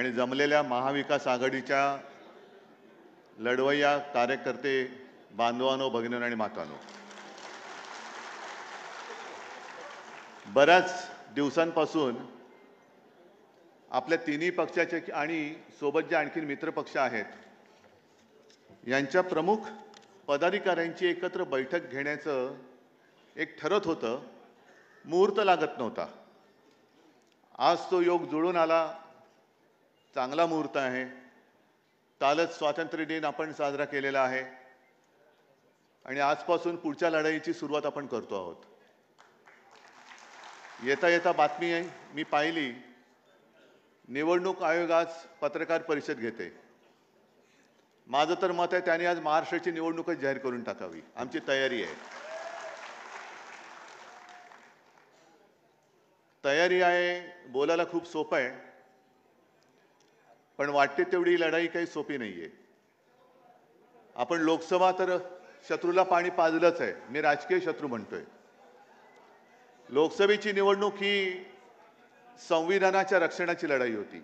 आणि जमलेल्या महाविकास आघाडीच्या लढवय्या कार्यकर्ते बांधवांनो, भगिनींनो आणि मातांनो, बऱ्याच दिवसांपासून आपल्या तिन्ही पक्षाचे आणि सोबत जे आणखी मित्र पक्ष आहेत यांच्या प्रमुख पदाधिकाऱ्यांची एकत्र बैठक घेण्याचं एक ठरत होतं, मुहूर्त लागत नव्हता। आज तो योग जुळून आला, चांगला मुहूर्त आहे। कालच स्वातंत्र्य दिन आपण साजरा केलेला आहे आणि आजपासून पुढच्या लढाईची सुरुवात आपण करतो आहोत। येता येता बातमी मी पाहिली, निवडणूक आयोग आज पत्रकार परिषद घेते। माझं तर मत आहे त्यांनी आज महाराष्ट्राची निवडणूकच जाहीर करून टाकावी, आमची तयारी आहे। तयारी आहे बोलायला खूप सोपं आहे, पण वाटते तेवढी लढाई काही सोपी नाहीये। आपण लोकसभा तर शत्रूला पाणी पाजलंच आहे, मी राजकीय शत्रू म्हणतोय। लोकसभेची निवडणूक ही संविधानाच्या रक्षणाची लढाई होती,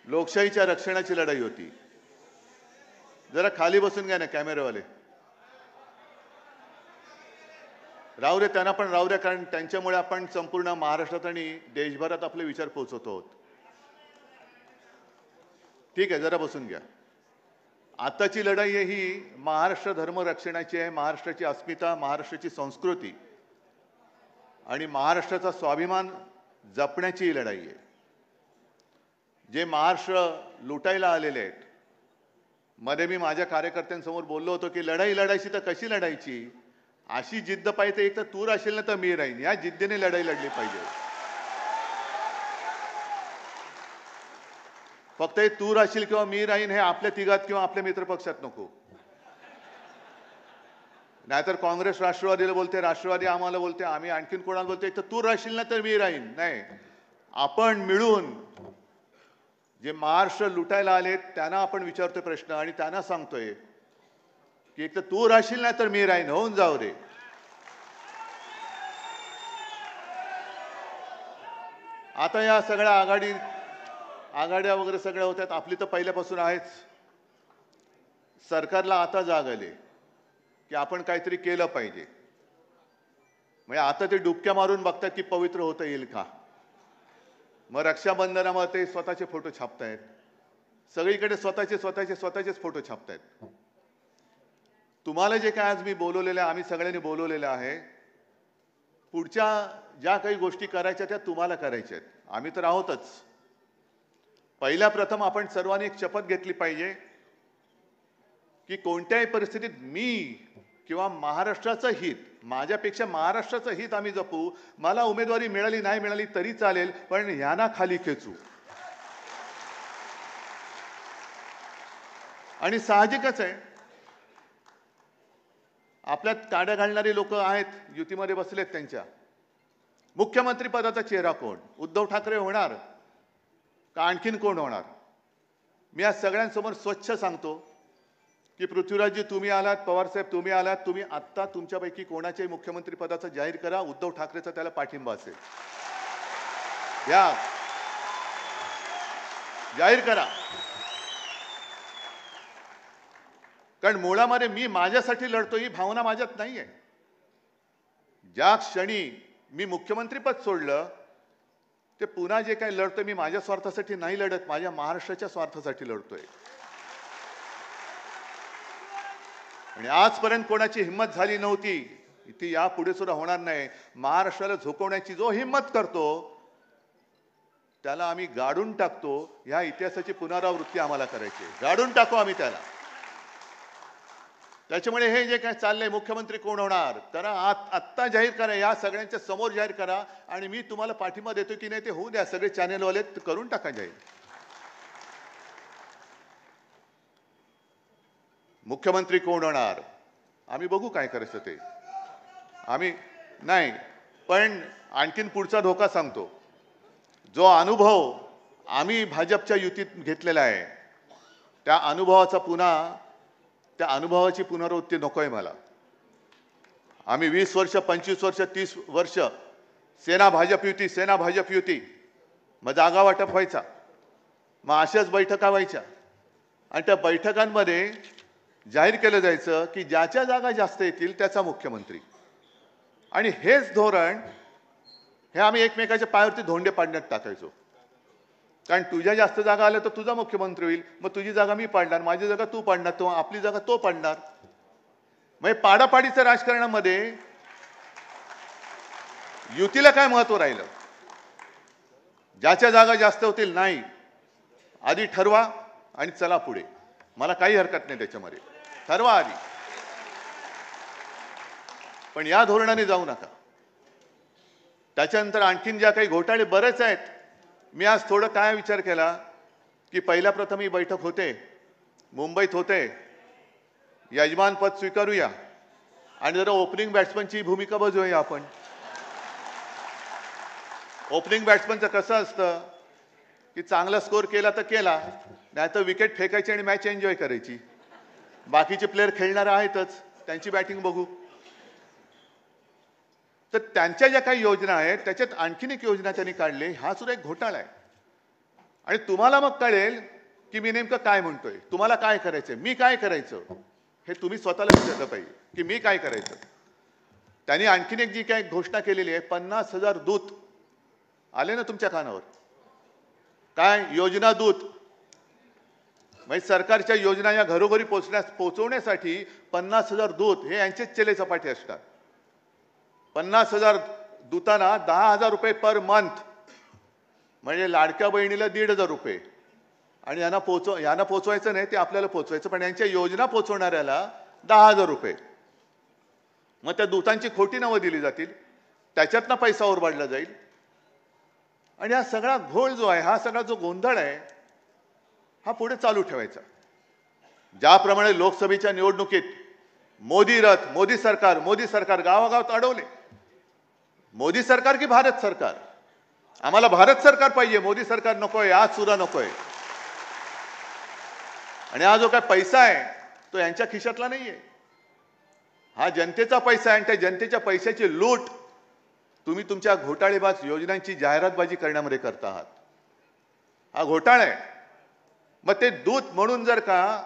लोकशाहीच्या रक्षणाची लढाई होती। जरा खाली बसून घ्या ना कॅमेरावाले, राहू दे त्यांना पण राहू द्या, कारण त्यांच्यामुळे आपण संपूर्ण महाराष्ट्रात आणि देशभरात आपले विचार पोहोचवतो आहोत। ठीक आहे, जरा बसून घ्या। आताची लढाई ही महाराष्ट्र धर्म रक्षणाची आहे, महाराष्ट्राची अस्मिता, महाराष्ट्राची संस्कृती आणि महाराष्ट्राचा स्वाभिमान जपण्याची ही लढाई आहे। जे महाराष्ट्र लुटायला आलेले आहेत, मध्ये मी माझ्या कार्यकर्त्यांसमोर बोललो होतो की लढाई लढायची तर कशी लढायची, अशी जिद्द पाहिजे, एक तर तू राशील ना तर मी राहीन, या जिद्दीने लढाई लढली पाहिजे। फक्त हे तू राशील किंवा मी राहीन हे आपल्या तिघात किंवा आपल्या मित्रपक्षात नको। नाहीतर काँग्रेस राष्ट्रवादीला बोलते, राष्ट्रवादी आम्हाला बोलते, आम्ही आणखीन कोणाला बोलते, एक तर तू राशील ना तर मी राहीन। नाही, आपण मिळून जे महाराष्ट्र लुटायला आले त्यांना आपण विचारतोय प्रश्न आणि त्यांना सांगतोय की एक तर तू राशील ना तर मी राहीन, होऊन जाऊ दे। आता या सगळ्या आघाड्या वगैरे सगळ्या होत्यात, आपली तर पहिल्यापासून आहेच। सरकारला आता जाग आली की आपण काहीतरी केलं पाहिजे। म्हणजे आता ते डुबक्या मारून बघतात की पवित्र होता येईल का। मग रक्षाबंधनामध्ये ते स्वतःचे फोटो छापतायत, सगळीकडे स्वतःचेच फोटो छापतायत। तुम्हाला जे काय आज मी बोलवलेलं आहे, आम्ही सगळ्यांनी बोलवलेलं आहे, पुढच्या ज्या काही गोष्टी करायच्या त्या तुम्हाला करायच्या आहेत, आम्ही तर आहोतच। पहिल्या प्रथम आपण सर्वांनी एक शपथ घेतली पाहिजे की कोणत्याही परिस्थितीत मी किंवा महाराष्ट्राचं हित, माझ्यापेक्षा महाराष्ट्राचं हित आम्ही जपू। मला उमेदवारी मिळाली नाही मिळाली तरी चालेल, पण ह्यांना खाली खेचू। आणि साहजिकच आहे, आपल्यात काड्या घालणारी लोक आहेत, युतीमध्ये बसलेत, त्यांच्या मुख्यमंत्री पदाचा चेहरा कोण, उद्धव ठाकरे होणार का आणखीन कोण होणार। मी आज सगळ्यांसमोर स्वच्छ सांगतो की पृथ्वीराजजी तुम्ही आलात, पवारसाहेब तुम्ही आलात, तुम्ही आत्ता तुमच्यापैकी कोणाच्याही मुख्यमंत्री पदाचा जाहीर करा, उद्धव ठाकरेचा त्याला पाठिंबा असेल, या जाहीर करा। कारण मुळामध्ये मी माझ्यासाठी लढतो ही भावना माझ्यात नाहीये। ज्या क्षणी मी मुख्यमंत्रीपद सोडलं ते पुन्हा जे काही लढतोय मी माझ्या स्वार्थासाठी नाही लढत, माझ्या महाराष्ट्राच्या स्वार्थासाठी लढतोय। आणि आजपर्यंत कोणाची हिम्मत झाली नव्हती, ती यापुढे सुद्धा होणार नाही। महाराष्ट्राला झोकवण्याची जो हिम्मत करतो त्याला आम्ही गाडून टाकतो। ह्या इतिहासाची पुनरावृत्ती आम्हाला करायची, गाडून टाकू आम्ही त्याला। त्याच्यामुळे हे जे काय चाललंय, मुख्यमंत्री कोण होणार तर आत्ता जाहीर करा, या सगळ्यांच्या समोर जाहीर करा। आणि मी तुम्हाला पाठिंबा देतो की नाही ते होऊ द्या, सगळे चॅनेलवाले करून टाका जाहीर। मुख्यमंत्री कोण होणार आम्ही बघू, काय करायचं ते आम्ही नाही। पण आणखीन पुढचा धोका सांगतो, जो अनुभव आम्ही भाजपच्या युतीत घेतलेला आहे त्या अनुभवाची पुनरावृत्ती नकोय मला। आम्ही 20 वर्ष, 25 वर्ष, 30 वर्ष सेना भाजप युती मग जागा वाटप व्हायचा, मग अशाच बैठका व्हायच्या आणि त्या बैठकांमध्ये जाहीर केलं जायचं की ज्याच्या जागा जास्त येतील त्याचा मुख्यमंत्री. आणि हेच धोरण हे आम्ही एकमेकाच्या पायावरती धोंडे पाडण्यात टाकायचो. कारण तुझ्या जास्त जागा आल्या तर तुझा मुख्यमंत्री होईल, मग तुझी जागा मी पाडणार, माझी जागा तू पाडणार, तो आपली जागा तो पाडणार. म्हणजे पाडापाडीच्या राजकारणामध्ये युतीला काय महत्व राहिलं? ज्याच्या जागा जास्त होतील नाही, आधी ठरवा आणि चला पुढे. मला काही हरकत नाही त्याच्यामध्ये, ठरवा आधी, पण या धोरणाने जाऊ नका. त्याच्यानंतर आणखीन ज्या काही घोटाळे बरेच आहेत. मी आज थोडं काय विचार केला की पहिल्या प्रथम ही बैठक होते, मुंबईत होते, यजमान पद स्वीकारूया आणि जरा ओपनिंग बॅट्समनची भूमिका बजावूया आपण. ओपनिंग बॅट्समनचं कसं असतं की चांगला स्कोर केला तर केला, नाही तर विकेट फेकायची आणि मॅच एन्जॉय करायची. बाकीचे प्लेयर खेळणारे आहेतच, त्यांची बॅटिंग बघू. तर त्यांच्या ज्या काही योजना आहेत त्याच्यात आणखीन एक योजना त्यांनी काढली, हा सुद्धा एक घोटाळा आहे. आणि तुम्हाला मग कळेल की मी नेमकं काय म्हणतोय, तुम्हाला काय करायचंय, मी काय करायचं, हे तुम्ही स्वतःला विचारलं पाहिजे की मी काय करायचं. त्यांनी आणखीन एक जी काही घोषणा केलेली आहे, 50,000 दूत आले ना तुमच्या कानावर, काय योजना दूत. म्हणजे सरकारच्या योजना या घरोघरी पोहोचवण्यासाठी 50,000 दूत हे यांचेच चेले चपाटे असतात. 50,000 दूतांना 10,000 रुपये पर मंथ, म्हणजे लाडक्या बहिणीला 1,500 रुपये. आणि यांना पोचवायचं नाही, ते आपल्याला पोचवायचं, पण यांच्या योजना पोचवणाऱ्याला 10,000 रुपये. मग त्या दूतांची खोटी नावं दिली जातील, त्याच्यातनं पैसा ओरबाडला जाईल. आणि हा सगळा घोळ जो आहे, हा सगळा जो गोंधळ आहे, हा पुढे चालू ठेवायचा. ज्याप्रमाणे लोकसभेच्या निवडणुकीत मोदी रथ, मोदी सरकार गावागावात अडवले. मोदी सरकार की भारत सरकार? आम्हाला भारत सरकार पाहिजे, मोदी सरकार नकोय, आज सुद्धा नकोय. आणि हा जो काय पैसा आहे तो यांच्या खिशातला नाहीये, हा जनतेचा पैसा आहे. आणि त्या जनतेच्या पैशाची लूट तुम्ही तुमच्या घोटाळेबाज योजनांची जाहिरातबाजी करण्यामध्ये करता आहात. हा घोटाळा आहे. मग ते दूत म्हणून जर का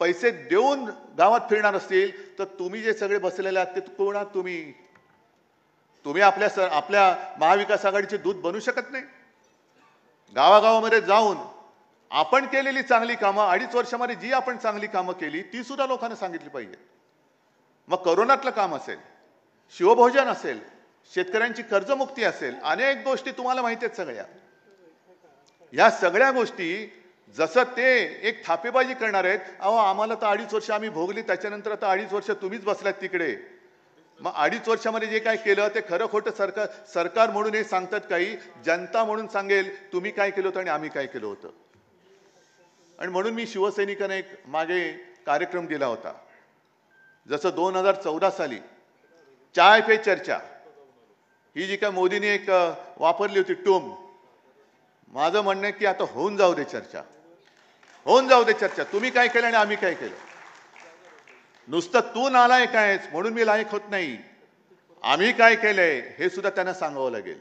पैसे देऊन गावात फिरणार असतील तर तुम्ही जे सगळे बसलेले आहात ते कोण आहात? तुम्ही आपल्या महाविकास आघाडीचे दूत बनू शकत नाही. गावागावामध्ये जाऊन आपण केलेली चांगली कामं, 2.5 वर्षामध्ये जी आपण चांगली कामं केली ती सुद्धा लोकांना सांगितली पाहिजे. मग करोनातलं काम असेल, शिवभोजन असेल, शेतकऱ्यांची कर्जमुक्ती असेल, अनेक गोष्टी तुम्हाला माहिती आहेत सगळ्या. या सगळ्या गोष्टी जसं ते एक थापेबाजी करणार आहेत, अहो आम्हाला तर 2.5 वर्ष आम्ही भोगली, त्याच्यानंतर आता 2.5 वर्ष तुम्हीच बसलात तिकडे. मग 2.5 वर्षामध्ये जे काय केलं ते खरं खोटं सरकार म्हणून हे सांगतात काही, जनता म्हणून सांगेल तुम्ही काय केलं होतं आणि आम्ही काय केलं होतं. आणि म्हणून मी शिवसैनिकांना एक मागे कार्यक्रम दिला होता. जसं 2014 साली चाय पे चर्चा ही जी काय मोदींनी एक वापरली होती टूम, माझं म्हणणं आहे की आता होऊन जाऊ दे चर्चा, होऊन जाऊ दे चर्चा. तुम्ही काय केलं आणि आम्ही काय केलं. नुसतं तू नालायक आहेस म्हणून मी लायक होत नाही, आम्ही काय केलंय हे सुद्धा त्यांना सांगावं लागेल.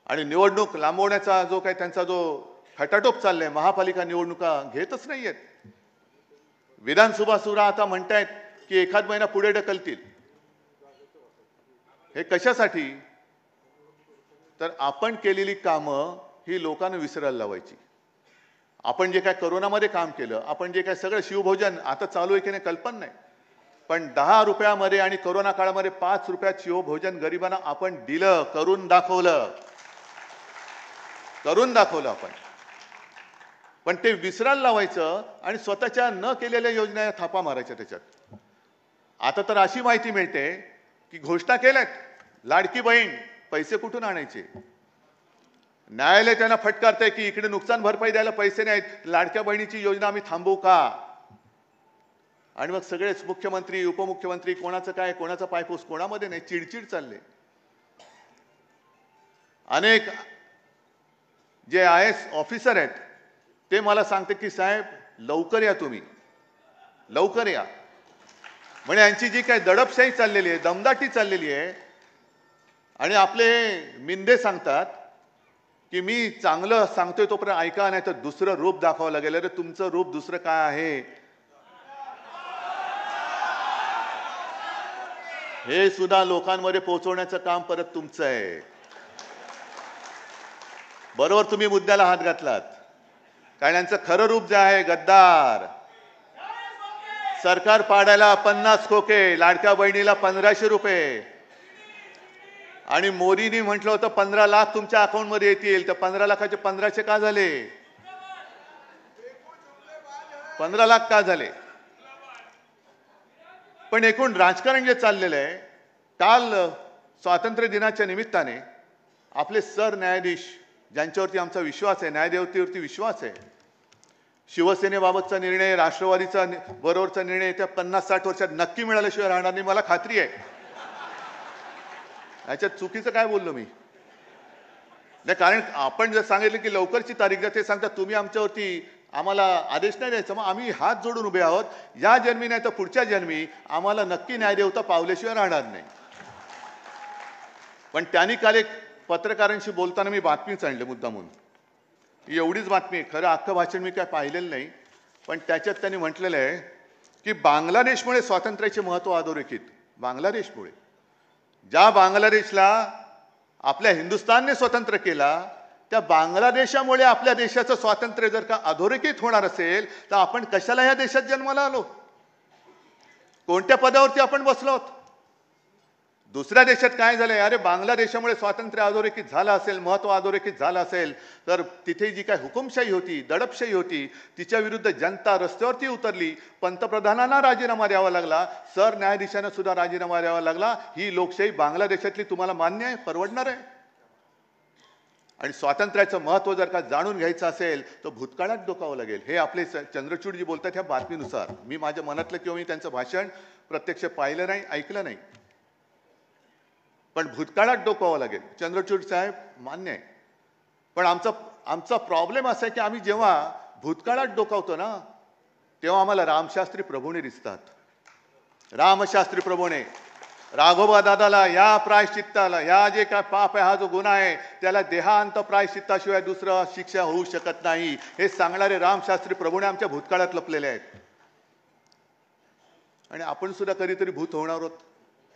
आणि निवडणूक लांबवण्याचा जो काय त्यांचा जो खटाटोप चाललाय, महापालिका निवडणुका घेतच नाहीयेत. विधानसभा सुद्धा आता म्हणतायत की एखाद महिना पुढे ढकलतील. हे कशासाठी? तर आपण केलेली कामं ही लोकांना विसरायला लावायची. आपण जे काय करोनामध्ये काम केलं, आपण जे काय सगळं शिवभोजन आता चालू आहे की नाही कल्पना नाही, पण 10 रुपयामध्ये आणि करोना काळामध्ये 5 रुपयात शिवभोजन गरिबांना आपण दिलं, करून दाखवलं आपण. पण ते विसरायला लावायचं आणि स्वतःच्या न केलेल्या योजना या थापा मारायच्या त्याच्यात. आता तर अशी माहिती मिळते की घोषणा केल्यात, लाडकी बहीण पैसे कुठून आणायचे. न्यायालय त्यांना फटकारतंय की इकडे नुकसान भरपाई द्यायला पैसे नाहीत, लाडक्या बहिणीची योजना आम्ही थांबवू का. आणि मग सगळेच मुख्यमंत्री उपमुख्यमंत्री कोणाचं काय, कोणाचा पायपूस कोणामध्ये नाही, चिडचिड चालले. अनेक जे IAS ऑफिसर आहेत ते मला सांगते की साहेब लवकर या, तुम्ही लवकर या. म्हणजे यांची जी काही दडपशाही चाललेली आहे, दमदाटी चाललेली आहे. आणि आपले मिंदे सांगतात की मी चांगलं सांगतोय तोपर्यंत ऐका, नाही तर दुसरं रूप दाखवावं लागेल. अरे तुमचं रूप दुसरं काय आहे हे सुद्धा लोकांमध्ये पोहोचवण्याचं काम परत तुमचं आहे. बरोबर तुम्ही मुद्द्याला हात घातलात. कारण यांचं खरं रूप जे आहे गद्दार. सरकार पाडायला 50 खोके, लाडक्या बहिणीला 1500 रुपये, आणि मोदींनी म्हटलं होतं 15 लाख तुमच्या अकाउंटमध्ये येतील, तर 15 लाखाचे 1500 का झाले? 15 लाख का झाले? पण एकूण राजकारण जे चाललेलं आहे, काल स्वातंत्र्य दिनाच्या निमित्ताने आपले सरन्यायाधीश ज्यांच्यावरती आमचा विश्वास आहे, न्यायदेवतेवरती विश्वास आहे, शिवसेनेबाबतचा निर्णय, राष्ट्रवादीचा बरोबरचा निर्णय त्या 50-60 वर्षात नक्की मिळाल्याशिवाय राहणार नाही, मला खात्री आहे. याच्यात चुकीचं काय बोललो मी? नाही, कारण आपण जर सांगितलं की लवकरची तारीख द्या, ते सांगतात तुम्ही आमच्यावरती आम्हाला आदेश नाही द्यायचा. मग आम्ही हात जोडून उभे आहोत. या जन्मी नाही तर पुढच्या जन्मी आम्हाला नक्की न्यायदेवता पावल्याशिवाय राहणार नाही. पण त्यांनी काल एक पत्रकारांशी बोलताना मी बातमीच आणली मुद्दामून. एवढीच बातमी आहे, खरं अख्खं भाषण मी काय पाहिलेलं नाही, पण त्याच्यात त्यांनी म्हटलेलं आहे की बांगलादेशमुळे स्वातंत्र्याचे महत्त्व अधोरेखित. बांगलादेशमुळे, ज्या बांगलादेशला आपल्या हिंदुस्थानने स्वतंत्र केला, त्या बांगलादेशामुळे आपल्या देशाचं स्वातंत्र्य जर का अधोरेखित होणार असेल, तर आपण कशाला ह्या देशात जन्माला आलो? कोणत्या पदावरती आपण बसलो आहोत? दुसऱ्या देशात काय झालंय? अरे बांगलादेशामुळे स्वातंत्र्य अधोरेखित झालं असेल, महत्व अधोरेखित झालं असेल, तर तिथे जी काय हुकुमशाही होती, दडपशाही होती, तिच्या विरुद्ध जनता रस्त्यावरती उतरली. पंतप्रधानांना राजीनामा द्यावा लागला, सरन्यायाधीशांना सुद्धा राजीनामा द्यावा लागला. ही लोकशाही बांगलादेशातली तुम्हाला मान्य आहे? परवडणार आहे? आणि स्वातंत्र्याचं महत्व जर का जाणून घ्यायचं असेल तर भूतकाळात डोकावं लागेल. हे आपले चंद्रचूडजी बोलतात ह्या बातमीनुसार. मी माझ्या मनातलं किंवा मी त्यांचं भाषण प्रत्यक्ष पाहिलं नाही, ऐकलं नाही, पण भूतकाळात डोकावं लागेल. चंद्रचूड साहेब मान्य आहे, पण आमचा प्रॉब्लेम असा आहे की आम्ही जेव्हा भूतकाळात डोकावतो ना, तेव्हा आम्हाला रामशास्त्री प्रभूने दिसतात. रामशास्त्री प्रभूने राघोबा दादाला या प्रायश्चित्ताला, या जे काय पाप आहे, हा जो गुन्हा आहे, त्याला देहांत प्रायश्चित्ताशिवाय दुसरं शिक्षा होऊ शकत नाही, हे सांगणारे रामशास्त्री प्रभूने आमच्या भूतकाळात लपलेले आहेत. आणि आपण सुद्धा कधीतरी भूत होणार आहोत,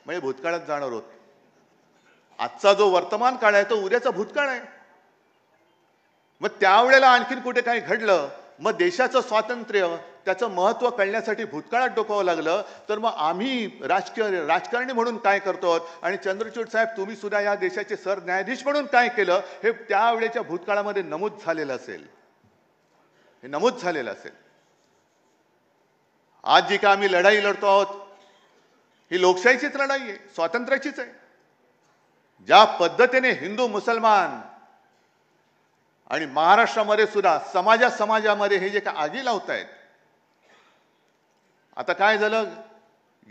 म्हणजे भूतकाळात जाणार आहोत. आजचा जो वर्तमान काळ आहे तो उद्याचा भूतकाळ आहे. मग त्यावेळेला आणखीन कुठे काही घडलं, मग देशाचं स्वातंत्र्य, त्याचं महत्त्व कळण्यासाठी भूतकाळात डोकावं लागलं, तर मग आम्ही राजकारणी म्हणून काय करतो? आणि चंद्रचूड साहेब तुम्ही सुद्धा या देशाचे सरन्यायाधीश म्हणून काय केलं, हे त्यावेळेच्या भूतकाळामध्ये नमूद झालेलं असेल. हे नमूद झालेलं असेल. आज जी का आम्ही लढाई लढतो आहोत, ही लोकशाहीचीच लढाई आहे, स्वातंत्र्याचीच आहे. ज्या पद्धतीने हिंदू, मुसलमान आणि महाराष्ट्रामध्ये सुद्धा समाजामध्ये हे जे काय आगी लावतायत. आता काय झालं,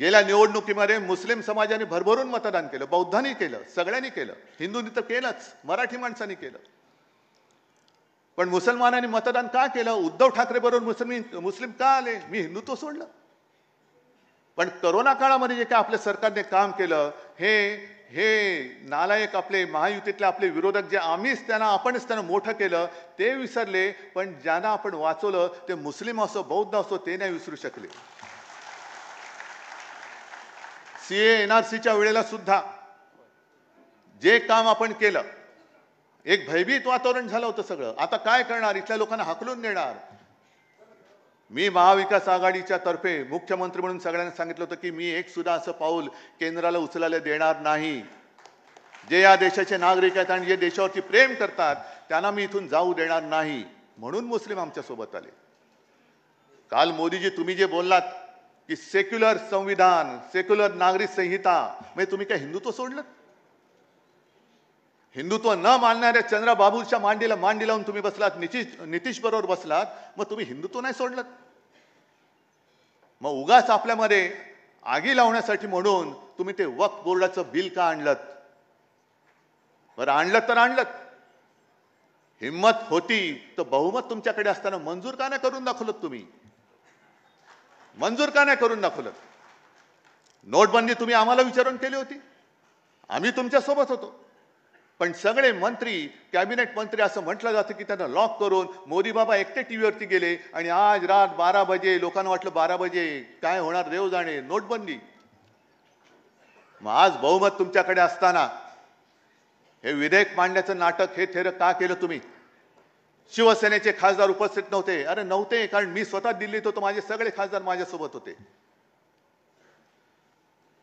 गेल्या निवडणुकीमध्ये मुस्लिम समाजाने भरभरून मतदान केलं, बौद्धांनी केलं, सगळ्यांनी केलं, हिंदूंनी तर केलंच, मराठी माणसांनी केलं. पण मुसलमानांनी मतदान का केलं? उद्धव ठाकरे बरोबर मुस्लिम का आले? मी हिंदुत्व सोडलं. पण करोना काळामध्ये जे काय आपल्या सरकारने काम केलं, हे नालायक आपले महायुतीतले आपले विरोधक जे आपणच त्यांना मोठं केलं, ते विसरले. पण ज्यांना आपण वाचवलं ते मुस्लिम असो, बौद्ध असो, ते नाही विसरू शकले. सीए एनआरसीच्या वेळेला सुद्धा जे काम आपण केलं, एक भयभीत वातावरण झालं होतं सगळं. आता काय करणार? इथल्या लोकांना हाकलून देणार. मी महाविकास आघाडीच्या तर्फे मुख्यमंत्री म्हणून सगळ्यांना सांगितलं होतं की मी एक सुद्धा असं पाऊल केंद्राला उचलायला देणार नाही. जे या देशाचे नागरिक आहेत आणि जे देशावरती प्रेम करतात त्यांना मी इथून जाऊ देणार नाही. म्हणून मुस्लिम आमच्या सोबत आले. काल मोदीजी तुम्ही जे बोललात की सेक्युलर संविधान, सेक्युलर नागरिक संहिता, म्हणजे तुम्ही काय हिंदुत्व सोडलं? हिंदुत्व न मानणाऱ्या चंद्रबाबूच्या मांडीला मांडी लावून तुम्ही बसलात, नितीश बरोबर बसलात, मग तुम्ही हिंदुत्व नाही सोडलं? मग उगाच आपल्यामध्ये आगी लावण्यासाठी म्हणून तुम्ही ते वक्फ बोर्डाचं बिल का आणलं? बरं आणलं तर आणलं, हिम्मत होती तर बहुमत तुमच्याकडे असताना मंजूर का नाही करून दाखवलं? तुम्ही मंजूर का नाही करून दाखवलं? नोटबंदी तुम्ही आम्हाला विचारून केली होती, आम्ही तुमच्या सोबत होतो. पण सगळे मंत्री, कॅबिनेट मंत्री असं म्हटलं जातं की त्यांना लॉक करून मोदी बाबा एकटे टीव्हीवरती गेले आणि आज रात 12 बजे, लोकांना वाटलं 12 बजे काय होणार देव जाणे, नोटबंदी. मग आज बहुमत तुमच्याकडे असताना हे विधेयक मांडण्याचं नाटक हे थेर का केलं तुम्ही? शिवसेनेचे खासदार उपस्थित नव्हते. अरे नव्हते, कारण मी स्वतः दिल्लीत होतो, माझे सगळे खासदार माझ्यासोबत होते.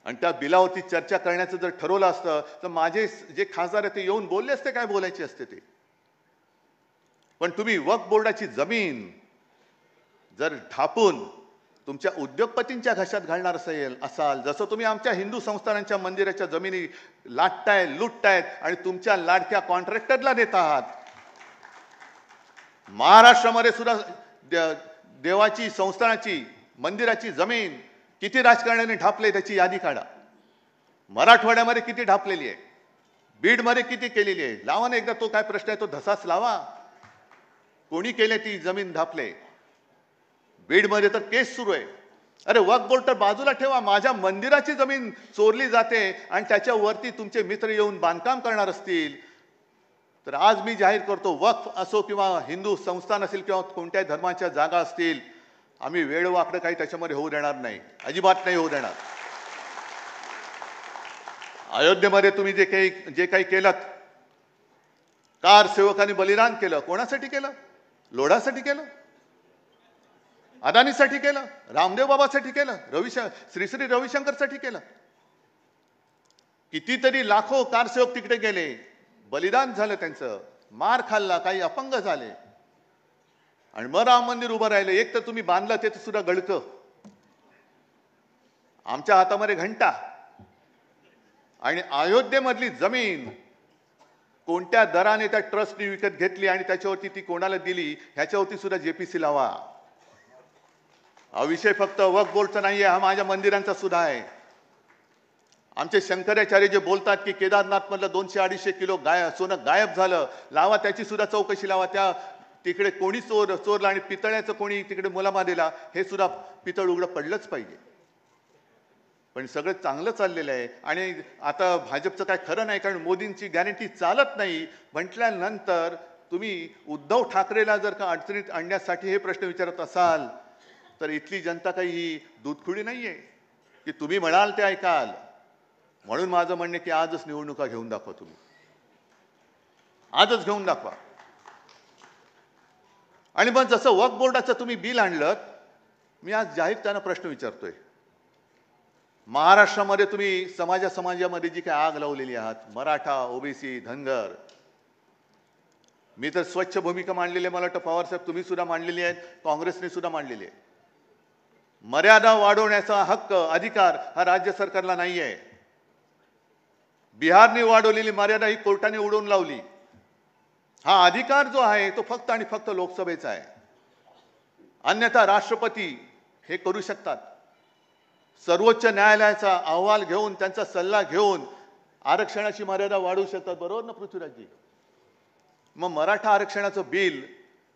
आणि त्या बिलावरती चर्चा करण्याचं जर ठरवलं असतं तर माझे जे खासदार आहेत ते येऊन बोलले असते, काय बोलायचे असते ते. पण तुम्ही वक्फ बोर्डाची जमीन जर ढापून तुमच्या उद्योगपतींच्या घशात घालणार असाल, जसं तुम्ही आमच्या हिंदू संस्थानांच्या मंदिराच्या जमिनी लाटताय, लुटतायत आणि तुमच्या लाडक्या कॉन्ट्रॅक्टरला देत आहात. महाराष्ट्रामध्ये सुद्धा देवाची, संस्थानाची, मंदिराची जमीन किती राजकारण्यांनी ढापले त्याची यादी काढा. मराठवाड्यामध्ये किती ढापलेली आहे, बीडमध्ये किती केलेली आहे. लावा ना एकदा तो काय प्रश्न आहे तो धसाच लावा. कोणी केले ती जमीन ढापले? बीडमध्ये तर केस सुरू आहे. अरे वक्फ बोर्ड तर बाजूला ठेवा, माझ्या मंदिराची जमीन चोरली जाते आणि त्याच्यावरती तुमचे मित्र येऊन बांधकाम करणार असतील तर आज मी जाहीर करतो, वक्फ असो किंवा हिंदू संस्थान असेल किंवा कोणत्याही धर्माच्या जागा असतील, आम्ही वेळवाकडं काही त्याच्यामध्ये होऊ देणार नाही, अजिबात नाही होऊ देणार. अयोध्येमध्ये तुम्ही जे काही केलं, कार सेवकांनी बलिदान केलं, कोणासाठी केलं? लोढासाठी केलं, अदानीसाठी केलं, रामदेव बाबासाठी केलं, श्री श्री रविशंकरसाठी केलं. कितीतरी लाखो कारसेवक तिकडे गेले, बलिदान झालं त्यांचं, मार खाल्ला, काही अपंग झाले आणि मग राम मंदिर उभं राहिलं. एक तर तुम्ही बांधलं ते सुद्धा गळकं, आमच्या हातामध्ये घंटा. आणि अयोध्येमधली जमीन कोणत्या दराने त्या ट्रस्टने विकत घेतली आणि त्याच्यावरती ती कोणाला दिली ह्याच्यावरती सुद्धा जेपीसी लावा. हा विषय फक्त वक्फ बोर्डचा नाहीये, हा माझ्या मंदिरांचा सुद्धा आहे. आमचे शंकराचार्य जे बोलतात की केदारनाथ मधलं 200-250 किलो सोनं गायब झालं, लावा त्याची सुद्धा चौकशी लावा. त्या तिकडे कोणी चोरलं आणि पितळ्याचं कोणी तिकडे मुलामा दिला हे सुद्धा पितळ उघडं पडलंच पाहिजे. पण सगळं चांगलं चाललेलं आहे आणि आता भाजपचं काय खरं नाही, कारण मोदींची गॅरंटी चालत नाही म्हटल्यानंतर तुम्ही उद्धव ठाकरेला जर का अडचणीत आणण्यासाठी हे प्रश्न विचारत असाल तर इथली जनता काही ही दूधखुळी नाहीये की तुम्ही म्हणाल ते ऐकाल. म्हणून माझं म्हणणे की आजच निवडणुका घेऊन दाखवा, तुम्ही आजच घेऊन दाखवा. आणि मग जसं वक्फ बोर्डाचं तुम्ही बिल आणलं, मी आज जाहीर त्यांना प्रश्न विचारतोय, महाराष्ट्रामध्ये तुम्ही समाजामध्ये जी काही आग लावलेली आहात, मराठा, ओबीसी, धनगर, मी तर स्वच्छ भूमिका मांडलेली आहे, मला वाटतं पवार साहेब तुम्ही सुद्धा मांडलेली आहे, काँग्रेसने सुद्धा मांडलेली आहे. मर्यादा वाढवण्याचा हक्क, अधिकार हा राज्य सरकारला नाही आहे. बिहारने वाढवलेली मर्यादा ही कोर्टाने उडवून लावली. हा अधिकार जो आहे तो फक्त आणि फक्त लोकसभेचा आहे, अन्यथा राष्ट्रपती हे करू शकतात. सर्वोच्च न्यायालयाचा अहवाल घेऊन, त्यांचा सल्ला घेऊन आरक्षणाची मर्यादा वाढवू शकतात. बरोबर ना पृथ्वीराजजी? मग मराठा आरक्षणाचं बिल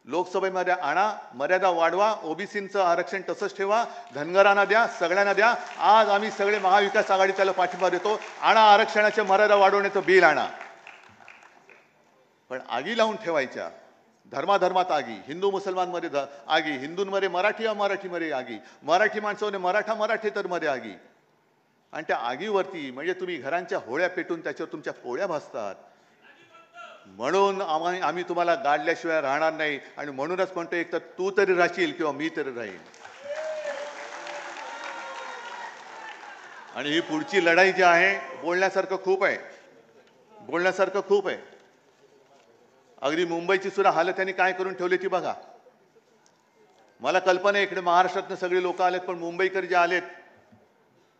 लोकसभेमध्ये आणा, मर्यादा वाढवा, ओबीसींचं आरक्षण तसंच ठेवा, धनगरांना द्या, सगळ्यांना द्या. आज आम्ही सगळे महाविकास आघाडी त्याला पाठिंबा देतो. आणा आरक्षणाच्या मर्यादा वाढवण्याचं बिल आणा. पण आगी लावून ठेवायच्या, धर्माधर्मात आगी, हिंदू मुसलमानमध्ये आगी, हिंदूंमध्ये मराठी अमराठीमध्ये आगी, मराठी माणसामध्ये मराठेतर मध्ये आगी. आणि त्या आगीवरती म्हणजे तुम्ही घरांच्या होळ्या पेटून त्याच्यावर तुमच्या पोळ्या भासतात. म्हणून आम्ही तुम्हाला गाडल्याशिवाय राहणार नाही. आणि म्हणूनच म्हणतो, एक तर तू तरी राहशील किंवा मी तरी राहील. आणि ही पुढची लढाई जी आहे, बोलण्यासारखं खूप आहे, बोलण्यासारखं खूप आहे. अगदी मुंबईची सुद्धा हालत त्यांनी काय करून ठेवली ती बघा. मला कल्पना आहे इकडे महाराष्ट्रातनं सगळे लोक आलेत, पण मुंबईकर जे आलेत,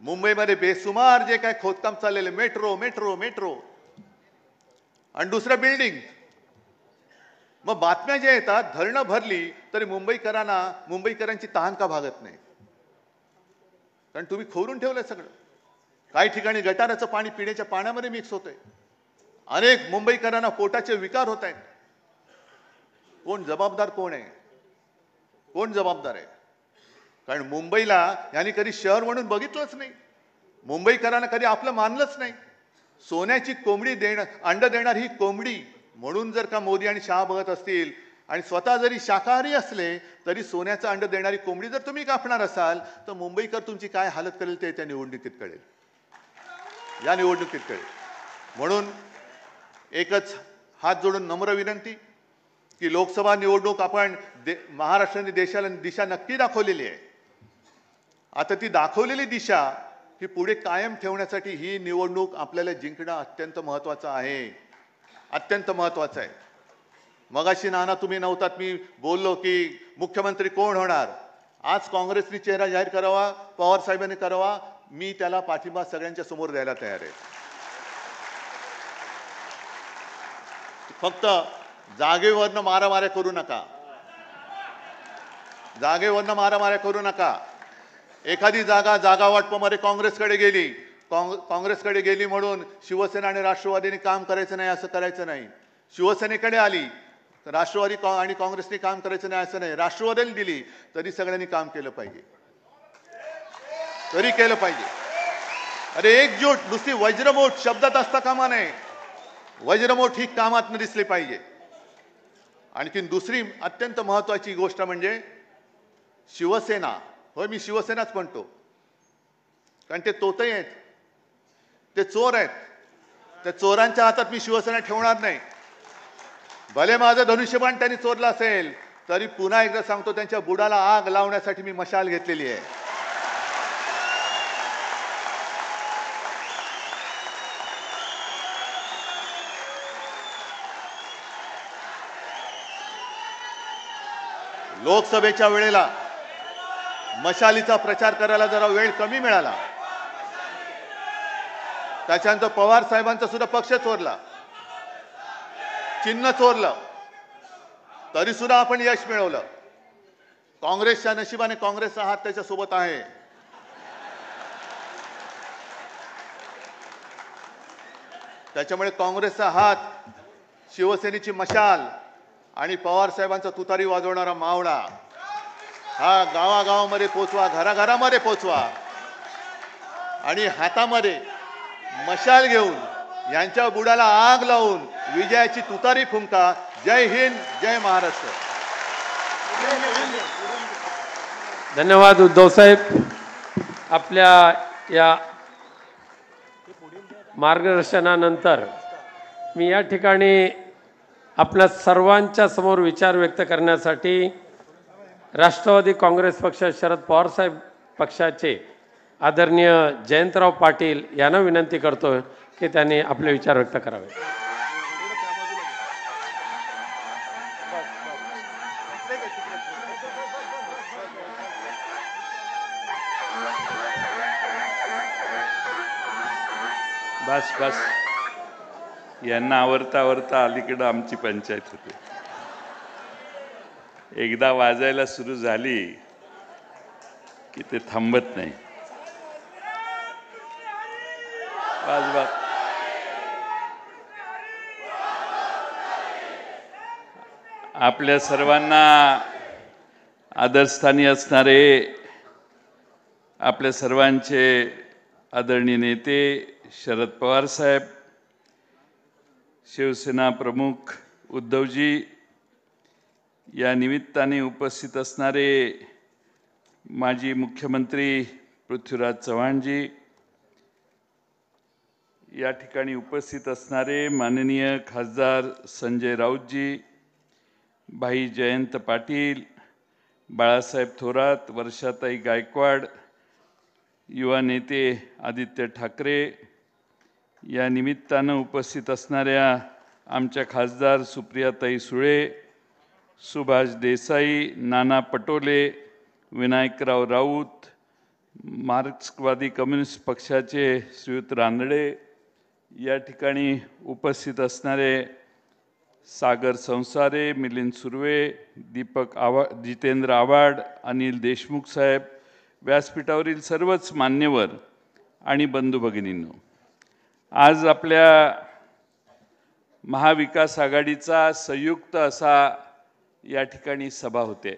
मुंबईमध्ये बेसुमार जे काय खोदकाम चाललेले, मेट्रो मेट्रो मेट्रो आणि दुसरं बिल्डिंग. मग बातम्या ज्या येतात, धरणं भरली तरी मुंबईकरांची तहान का भागत नाही? कारण तुम्ही खोरून ठेवलंय सगळं. काही ठिकाणी गटाराचं पाणी पिण्याच्या पाण्यामध्ये मिक्स होतंय. अनेक मुंबईकरांना पोटाचे विकार होत आहेत. कोण जबाबदार? कोण आहे? कोण जबाबदार आहे? कारण मुंबईला यांनी कधी शहर म्हणून बघितलंच नाही, मुंबईकरांना कधी आपलं मानलंच नाही. सोन्याची कोंबडी अंड देणार ही कोंबडी म्हणून जर का मोदी आणि शहा बघत असतील आणि स्वतः जरी शाकाहारी असले तरी सोन्याचं अंड देणारी कोंबडी जर तुम्ही कापणार असाल तर मुंबईकर तुमची काय हालत करेल ते त्या निवडणुकीत कळेल, या निवडणुकीत कळेल. म्हणून एकच हात जोडून नम्र विनंती की लोकसभा निवडणूक आपण महाराष्ट्राने देशाला दिशा नक्की दाखवलेली आहे. आता ती दाखवलेली दिशा ही पुढे कायम ठेवण्यासाठी ही निवडणूक आपल्याला जिंकणं अत्यंत महत्त्वाचं आहे, अत्यंत महत्त्वाचं आहे. मगाशी नाना तुम्ही नव्हतात, मी बोललो की मुख्यमंत्री कोण होणार. आज काँग्रेसने चेहरा जाहीर करावा, पवार साहेबांनी करावा, मी त्याला पाठिंबा सगळ्यांच्या समोर द्यायला तयार आहे. फक्त जागेवरनं मारामाऱ्या करू नका, जागेवरनं मारामाऱ्या करू नका. एखादी जागा वाटपामध्ये काँग्रेसकडे गेली म्हणून शिवसेना आणि राष्ट्रवादीने काम करायचं नाही असं करायचं नाही. शिवसेनेकडे आली राष्ट्रवादी आणि काँग्रेसने काम करायचं नाही असं नाही. राष्ट्रवादीला दिली तरी सगळ्यांनी काम केलं पाहिजे, तरी केलं पाहिजे. अरे एकजूट, नुसती वज्रमूठ शब्दात असता कामा नये, वज्रमूठ ही कामात दिसली पाहिजे. आणखीन दुसरी अत्यंत महत्त्वाची गोष्ट म्हणजे शिवसेना. होय, मी शिवसेनाच म्हणतो कारण ते तोतई आहेत, ते चोर आहेत. त्या चोरांच्या हातात मी शिवसेना ठेवणार नाही. भले माझं धनुष्यबाण त्यांनी चोरलं असेल तरी पुन्हा एकदा सांगतो, त्यांच्या बुडाला आग लावण्यासाठी मी मशाल घेतलेली आहे. लोकसभेच्या वेळेला मशालीचा प्रचार करायला जरा वेळ कमी मिळाला. त्याच्यानंतर पवार साहेबांचा सुद्धा पक्ष चोरला, चिन्ह चोरलं, तरी सुद्धा आपण यश मिळवलं. काँग्रेसच्या नशिबाने काँग्रेसचा हात त्याच्या सोबत आहे. त्याच्यामुळे काँग्रेसचा हात, शिवसेनेची मशाल आणि पवार साहेबांचा तुतारी वाजवणारा मावळा हा गावागावामध्ये पोचवा, घराघरामध्ये पोचवा आणि हातामध्ये मशाल घेऊन यांच्या बुडाला आग लावून विजयाची तुतारी फुंका. जय हिंद, जय महाराष्ट्र. धन्यवाद उद्धव साहेब. आपल्या या मार्गदर्शनानंतर मी या ठिकाणी आपल्या सर्वांच्या समोर विचार व्यक्त करण्यासाठी राष्ट्रवादी काँग्रेस पक्ष शरद पवार साहेब पक्षाचे आदरणीय जयंतराव पाटील यांना विनंती करतो की त्यांनी आपले विचार व्यक्त करावे. बस बस, यांना आवरता आवरता अलीकडं आमची पंचायत होते. एकदा वाजायला सुरू झाली की ते थांबत नाही. बस आपल्या सर्वांना आदरस्थानी असणारे आपल्या सर्वांचे आदरणीय नेते शरद पवार साहेब, शिवसेना प्रमुख उद्धवजी, या निमित्ताने उपस्थित असणारे माजी मुख्यमंत्री पृथ्वीराज चव्हाणजी, या ठिकाणी उपस्थित असणारे माननीय खासदार संजय राऊतजी, भाई जयंत पाटील, बाळासाहेब थोरात, वर्षाताई गायकवाड, युवा नेते आदित्य ठाकरे, या निमित्तानं उपस्थित असणाऱ्या आमच्या खासदार सुप्रियाताई सुळे, सुभाष देसाई, नाना पटोले, विनायकराव राऊत, मार्क्सवादी कम्युनिस्ट पक्षाचे श्रीयुत रानडे, या ठिकाणी उपस्थित असणारे सागर संसारे, मिलिंद सुर्वे, दीपक जितेंद्र आव्हाड, अनिल देशमुख साहेब, व्यासपीठावरील सर्वच मान्यवर आणि बंधू भगिनींनो, आज आपल्या महाविकास आघाडीचा संयुक्त असा या ठिकाणी सभा होते.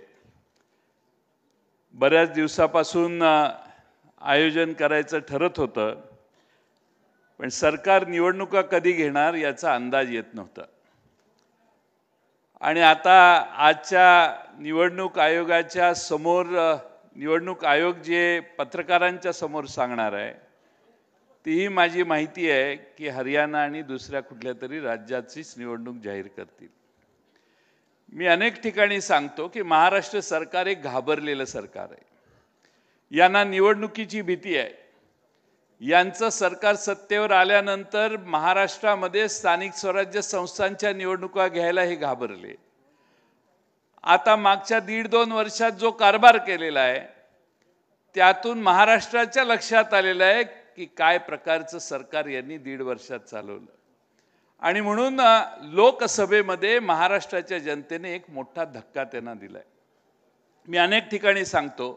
बऱ्याच दिवसापासून आयोजन करायचं ठरत होतं, पण सरकार निवडणुका कधी घेणार याचा अंदाज येत नव्हता. आणि आता आजच्या निवडणूक आयोगाच्या समोर निवडणूक आयोग जे पत्रकारांच्या समोर सांगणार आहे तीही माझी माहिती आहे की हरियाणा आणि दुसऱ्या कुठल्या तरी राज्याचीच निवडणूक जाहीर करतील. मी अनेक ठिकाणी सांगतो की महाराष्ट्र सरकार एक घाबरलेलं सरकार आहे. यांना निवडणुकीची भीती आहे. यांचं सरकार सत्तेवर आल्यानंतर महाराष्ट्रामध्ये स्थानिक स्वराज्य संस्थांच्या निवडणुका घ्यायला हे घाबरले. आता मागच्या 1.5-2 वर्षात जो कारभार केलेला आहे त्यातून महाराष्ट्राच्या लक्षात आलेलं आहे की काय प्रकारचं सरकार यांनी 1.5 वर्षात चालवलं. आणि म्हणून लोकसभेमध्ये महाराष्ट्राच्या जनतेने एक मोठा धक्का त्यांना दिलाय. मी अनेक ठिकाणी सांगतो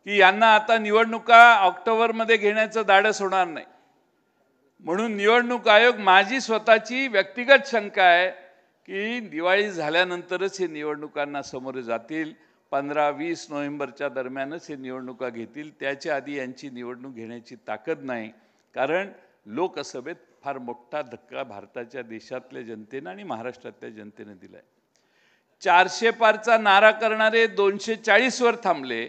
की यांना आता निवडणुका ऑक्टोबरमध्ये घेण्याचं धाडस होणार नाही. म्हणून निवडणूक आयोग, माझी स्वतःची व्यक्तिगत शंका आहे की दिवाळी झाल्यानंतरच हे निवडणुकांना समोर जातील. 15-20 नोव्हेंबरच्या दरम्यानच हे निवडणुका घेतील. त्याच्या आधी यांची निवडणूक घेण्याची ताकद नाही. कारण लोकसभेत फार मोठा धक्का भारताच्या देशातल्या जनतेने आणि महाराष्ट्रातल्या जनतेने दिलाय. 400 पारचा नारा करणारे 240 वर थांबले.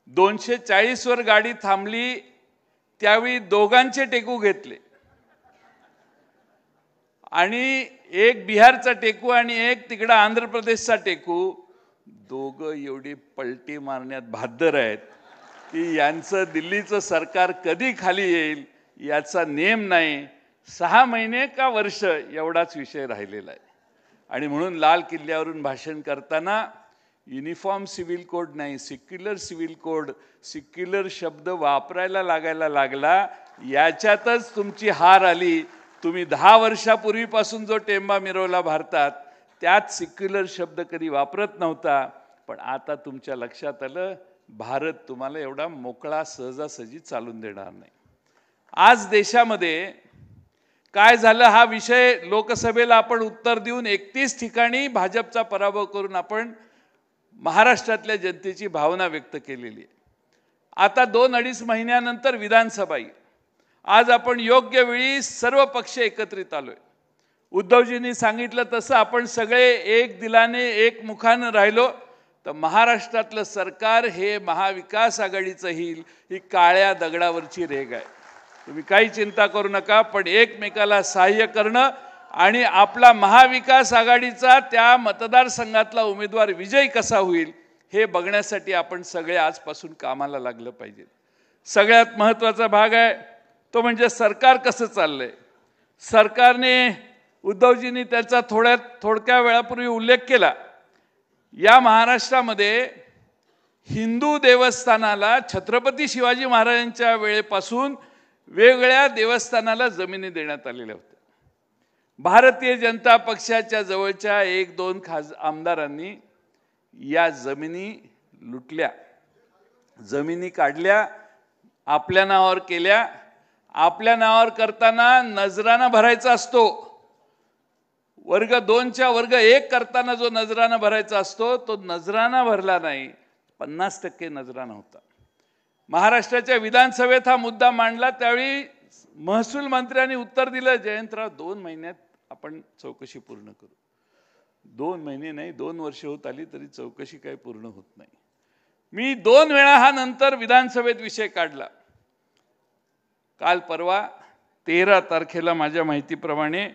240 वर गाडी थांबली त्यावेळी दोघांचे टेकू घेतले आणि एक बिहारचा टेकू आणि एक तिकडं आंध्र प्रदेशचा टेकू, दोघं एवढी पलटी मारण्यात भाद्दर आहेत की यांचं दिल्लीचं सरकार कधी खाली येईल याचा नेम नाही. 6 महिने का वर्ष एवढाच विषय राहिलेला आहे. आणि म्हणून लाल किल्ल्यावरून भाषण करताना युनिफॉर्म सिव्हिल कोड नाही, सेक्युलर सिव्हिल कोड, सेक्युलर शब्द वापरायला लागायला लागला. याच्यातच तुमची हार आली. तुम्ही 10 वर्षापूर्वीपासून जो टेंबा मिरवला भारतात त्यात सेक्युलर शब्द कधी वापरत नव्हता. पण आता तुमच्या लक्षात आलं भारत तुम्हाला एवढा मोकळा सहजासहजी चालून देणार नाही. आज देशामध्ये काय झालं हा विषय लोकसभेला आपण उत्तर देऊन 31 ठिकाणी भाजपचा पराभव करून आपण महाराष्ट्रातल्या जनतेची भावना व्यक्त केलेली आहे. आता 2-2.5 महिन्यानंतर विधानसभा येईल. आज आपण योग्य वेळी सर्व पक्ष एकत्रित आलोय. उद्धवजींनी सांगितलं तसं आपण सगळे एक दिलाने एक मुखानं राहिलो तर महाराष्ट्रातलं सरकार हे महाविकास आघाडीचं येईल. ही काळ्या दगडावरची रेघ आहे. तुम्ही काही चिंता करू नका. पण एकमेकाला सहाय्य करणं आणि आपला महाविकास आघाडीचा त्या मतदारसंघातला उमेदवार विजयी कसा होईल हे बघण्यासाठी आपण सगळे आजपासून कामाला लागलं पाहिजे. सगळ्यात महत्त्वाचा भाग आहे तो म्हणजे सरकार कसं चाललंय. सरकारने, उद्धवजींनी त्याचा थोडक्या वेळापूर्वी उल्लेख केला. या महाराष्ट्रामध्ये हिंदू देवस्थानाला छत्रपती शिवाजी महाराजांच्या वेळेपासून वेगवेगळ्या देवस्थानाला जमिनी देण्यात आलेल्या होत्या. भारतीय जनता पक्षाच्या जवळच्या 1-2 आमदारांनी या जमिनी लुटल्या, जमिनी काढल्या, आपल्या नावावर केल्या. आपल्या नावावर करताना नजराना भरायचा असतो. वर्ग 2च्या वर्ग 1 करताना जो नजराना भरायचा असतो तो नजराना भरला नाही. 50% नजराना होता. महाराष्ट्राच्या विधानसभेत हा मुद्दा मांडला त्यावेळी महसूल मंत्र्यांनी उत्तर दिलं, जयंतराव 2 महिन्यात आपण चौकशी पूर्ण करू. 2 महिने नाही, 2 वर्ष होत आली तरी चौकशी काही पूर्ण होत नाही. मी 2 वेळा हा नंतर विधानसभेत विषय काढला. काल परवा 13 तारखेला माझ्या माहितीप्रमाणे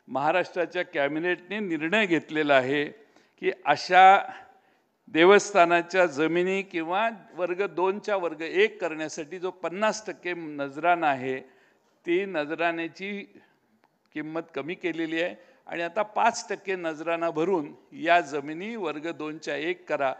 महाराष्ट्राच्या कॅबिनेटने निर्णय घेतलेला आहे की अशा देवस्थानाच्या जमिनी किंवा वर्ग 2च्या वर्ग 1 करण्यासाठी जो 50% नजराना आहे ती नजराण्याची किंमत कमी केलेली आहे आणि आता 5% नजराना भरून या जमिनी वर्ग 2च्या 1 करा.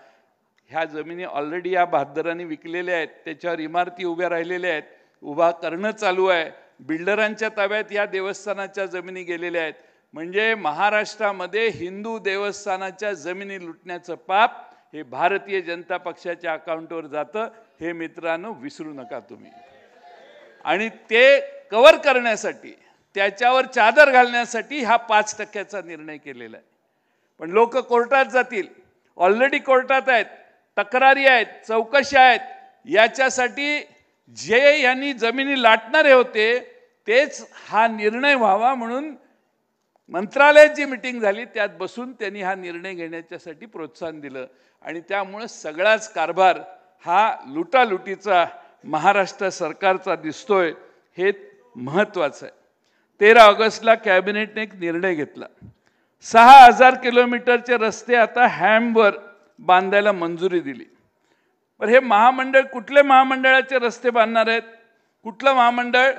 ह्या जमिनी ऑलरेडी या बहादरांनी विकलेल्या आहेत. त्याच्यावर इमारती उभ्या राहिलेल्या आहेत. उभा करणं चालू आहे. बिल्डरांच्या ताब्यात या देवस्थानाच्या जमिनी गेलेल्या आहेत. म्हणजे महाराष्ट्रामध्ये हिंदू देवस्थानाच्या जमिनी लुटण्याचं पाप हे भारतीय जनता पक्षाच्या अकाउंटवर जातं. हे मित्रांनो विसरू नका तुम्ही. आणि ते कव्हर करण्यासाठी, त्याच्यावर चादर घालण्यासाठी हा 5%चा निर्णय केलेला आहे. पण लोक कोर्टात जातील. ऑलरेडी कोर्टात आहेत, तक्रारी आहेत, चौकशा आहेत. याच्यासाठी जे यांनी जमिनी लाटणारे होते तेच हा निर्णय व्हावा म्हणून मंत्रालयाची मीटिंग झाली, त्यात बसून त्यांनी हा निर्णय घेण्याच्यासाठी प्रोत्साहन दिलं आणि त्यामुळे सगळाच कारभार हा लुटालुटीचा महाराष्ट्र सरकारचा दिसतोय, हे महत्त्वाचं आहे. 13 ऑगस्टला कॅबिनेटने एक निर्णय घेतला. 6000 किलोमीटरचे रस्ते आता हॅमवर बांधायला मंजुरी दिली. पण हे महामंडळ कुठले महामंडळाचे रस्ते बांधणार आहेत? कुठलं महामंडळ?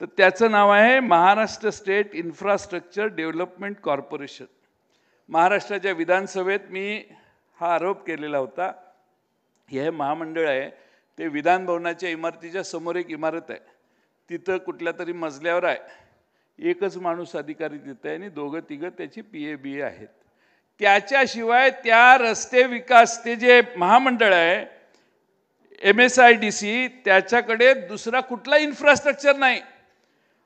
तर त्याचं नाव आहे Maharashtra state infrastructure development corporation. महाराष्ट्राच्या विधानसभेत मी हा आरोप केलेला होता. हे महामंडळ आहे ते विधान भवनाच्या इमारतीच्या समोर एक इमारत आहे, तिथं कुठल्या तरी मजल्यावर आहे. एकच माणूस अधिकारी तिथं आहे आणि दोघं तिघं त्याची PA आहेत. त्याच्याशिवाय त्या रस्ते विकास ते जे महामंडळ आहे MSIDC, त्याच्याकडे दुसरा कुठला इन्फ्रास्ट्रक्चर नाही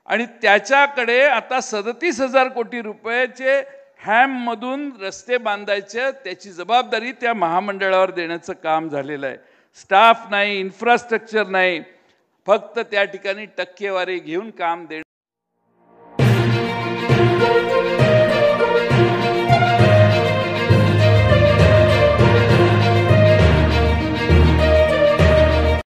आणि त्याच्याकडे आता 37,000 कोटी रुपयाचे हॅममधून रस्ते बांधायचे त्याची जबाबदारी त्या महामंडळावर देण्याचं काम झालेलं आहे. स्टाफ नाही, इन्फ्रास्ट्रक्चर नाही, फक्त त्या ठिकाणी टक्केवारी घेऊन काम देणं.